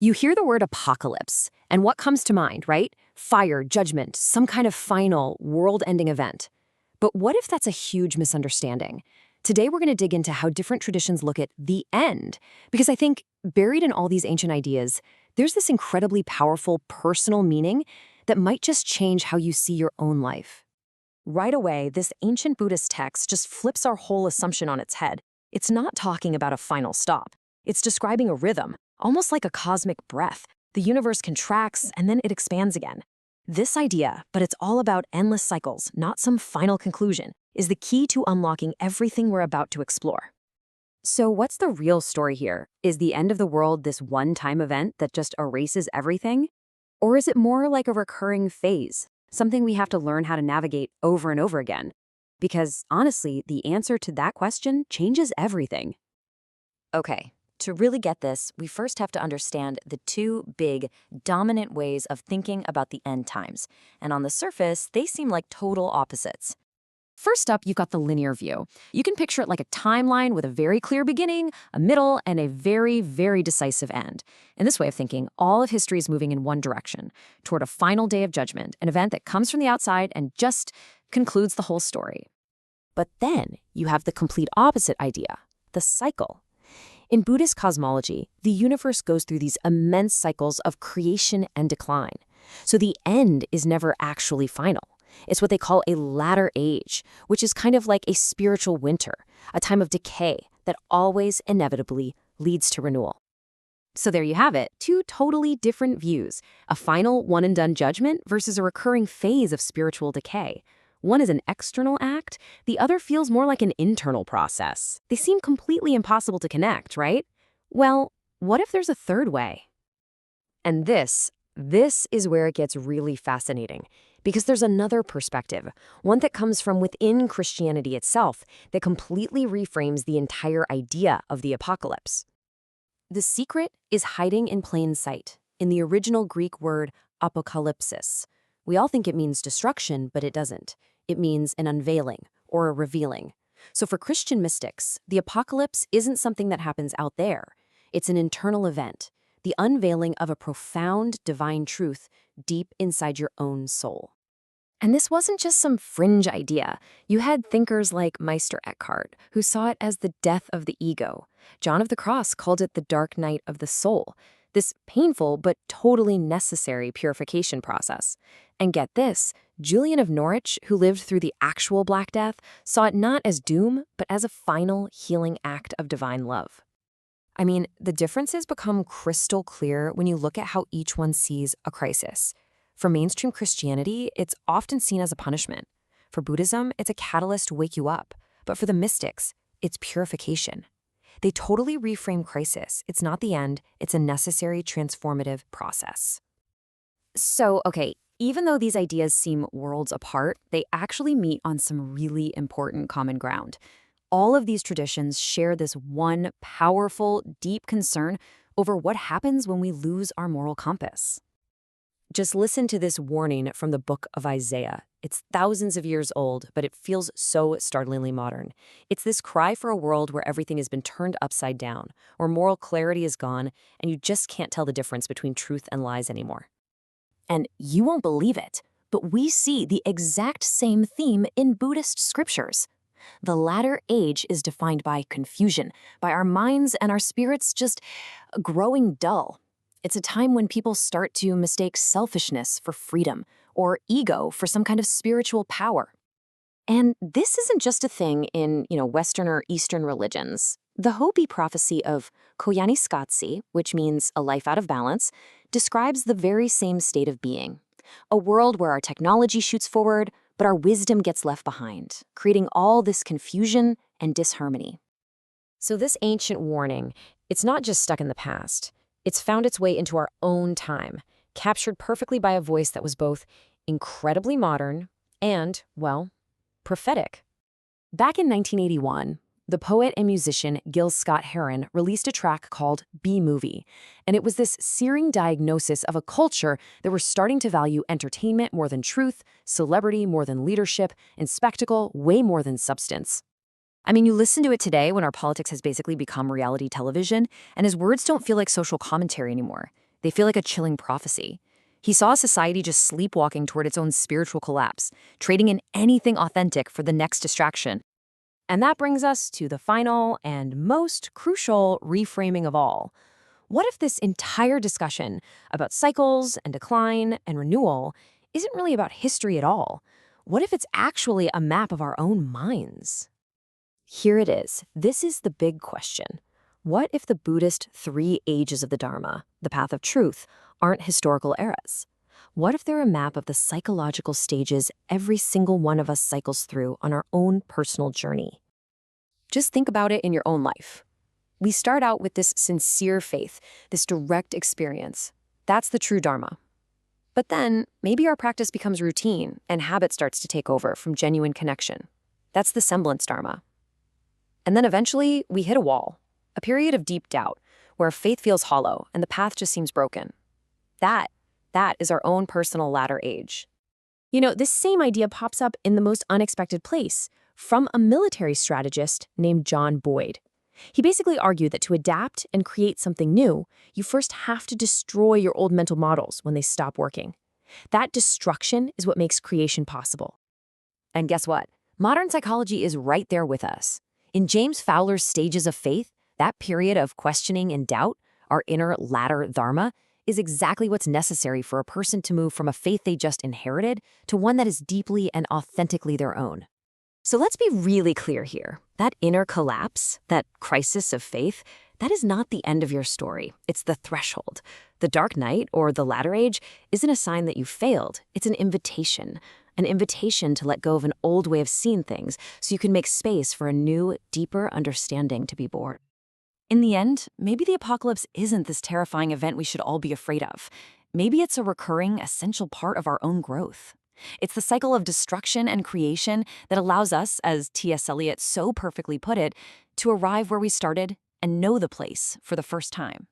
You hear the word apocalypse, and what comes to mind, right? Fire, judgment, some kind of final, world-ending event. But what if that's a huge misunderstanding? Today we're going to dig into how different traditions look at the end, because I think buried in all these ancient ideas, there's this incredibly powerful personal meaning that might just change how you see your own life. Right away, this ancient Buddhist text just flips our whole assumption on its head. It's not talking about a final stop. It's describing a rhythm, almost like a cosmic breath. The universe contracts and then it expands again. This idea, but it's all about endless cycles, not some final conclusion, is the key to unlocking everything we're about to explore. So what's the real story here? Is the end of the world this one-time event that just erases everything? Or is it more like a recurring phase, something we have to learn how to navigate over and over again? Because honestly, the answer to that question changes everything. Okay. To really get this, we first have to understand the two big, dominant ways of thinking about the end times. And on the surface, they seem like total opposites. First up, you've got the linear view. You can picture it like a timeline with a very clear beginning, a middle, and a very, very decisive end. In this way of thinking, all of history is moving in one direction, toward a final day of judgment, an event that comes from the outside and just concludes the whole story. But then you have the complete opposite idea, the cycle. In Buddhist cosmology, the universe goes through these immense cycles of creation and decline. So the end is never actually final. It's what they call a latter age, which is kind of like a spiritual winter, a time of decay that always inevitably leads to renewal. So there you have it, two totally different views, a final one-and-done judgment versus a recurring phase of spiritual decay. One is an external act, the other feels more like an internal process. They seem completely impossible to connect, right? Well, what if there's a third way? And this is where it gets really fascinating, because there's another perspective, one that comes from within Christianity itself, that completely reframes the entire idea of the apocalypse. The secret is hiding in plain sight, in the original Greek word apocalypsis. We all think it means destruction, but it doesn't. It means an unveiling or a revealing. So for Christian mystics, the apocalypse isn't something that happens out there. It's an internal event, the unveiling of a profound divine truth deep inside your own soul. And this wasn't just some fringe idea. You had thinkers like Meister Eckhart, who saw it as the death of the ego. John of the Cross called it the dark night of the soul, this painful but totally necessary purification process. And get this, Julian of Norwich, who lived through the actual Black Death, saw it not as doom, but as a final healing act of divine love. I mean, the differences become crystal clear when you look at how each one sees a crisis. For mainstream Christianity, it's often seen as a punishment. For Buddhism, it's a catalyst to wake you up. But for the mystics, it's purification. They totally reframe crisis. It's not the end, it's a necessary transformative process. So, okay, even though these ideas seem worlds apart, they actually meet on some really important common ground. All of these traditions share this one powerful, deep concern over what happens when we lose our moral compass. Just listen to this warning from the book of Isaiah. It's thousands of years old, but it feels so startlingly modern. It's this cry for a world where everything has been turned upside down, where moral clarity is gone, and you just can't tell the difference between truth and lies anymore. And you won't believe it, but we see the exact same theme in Buddhist scriptures. The latter age is defined by confusion, by our minds and our spirits just growing dull. It's a time when people start to mistake selfishness for freedom or ego for some kind of spiritual power. And this isn't just a thing in, Western or Eastern religions. The Hopi prophecy of Koyaanisqatsi, which means a life out of balance, describes the very same state of being. A world where our technology shoots forward, but our wisdom gets left behind, creating all this confusion and disharmony. So this ancient warning, it's not just stuck in the past. It's found its way into our own time, captured perfectly by a voice that was both incredibly modern and, well, prophetic. Back in 1981, the poet and musician Gil Scott-Heron released a track called B-Movie, and it was this searing diagnosis of a culture that was starting to value entertainment more than truth, celebrity more than leadership, and spectacle way more than substance. I mean, you listen to it today when our politics has basically become reality television, and his words don't feel like social commentary anymore. They feel like a chilling prophecy. He saw society just sleepwalking toward its own spiritual collapse, trading in anything authentic for the next distraction. And that brings us to the final and most crucial reframing of all. What if this entire discussion about cycles and decline and renewal isn't really about history at all? What if it's actually a map of our own minds? Here it is. This is the big question. What if the Buddhist Three Ages of the Dharma, the path of truth, aren't historical eras? What if they're a map of the psychological stages every single one of us cycles through on our own personal journey? Just think about it in your own life. We start out with this sincere faith, this direct experience. That's the true Dharma. But then, maybe our practice becomes routine and habit starts to take over from genuine connection. That's the semblance Dharma. And then eventually, we hit a wall, a period of deep doubt, where faith feels hollow and the path just seems broken. That is our own personal latter age. You know, this same idea pops up in the most unexpected place, from a military strategist named John Boyd. He basically argued that to adapt and create something new, you first have to destroy your old mental models when they stop working. That destruction is what makes creation possible. And guess what? Modern psychology is right there with us. In James Fowler's Stages of Faith, that period of questioning and doubt, our inner ladder Dharma, is exactly what's necessary for a person to move from a faith they just inherited to one that is deeply and authentically their own. So let's be really clear here. That inner collapse, that crisis of faith, that is not the end of your story. It's the threshold. The dark night, or the latter age, isn't a sign that you failed. It's an invitation to let go of an old way of seeing things so you can make space for a new, deeper understanding to be born. In the end, maybe the apocalypse isn't this terrifying event we should all be afraid of. Maybe it's a recurring, essential part of our own growth. It's the cycle of destruction and creation that allows us, as T.S. Eliot so perfectly put it, to arrive where we started and know the place for the first time.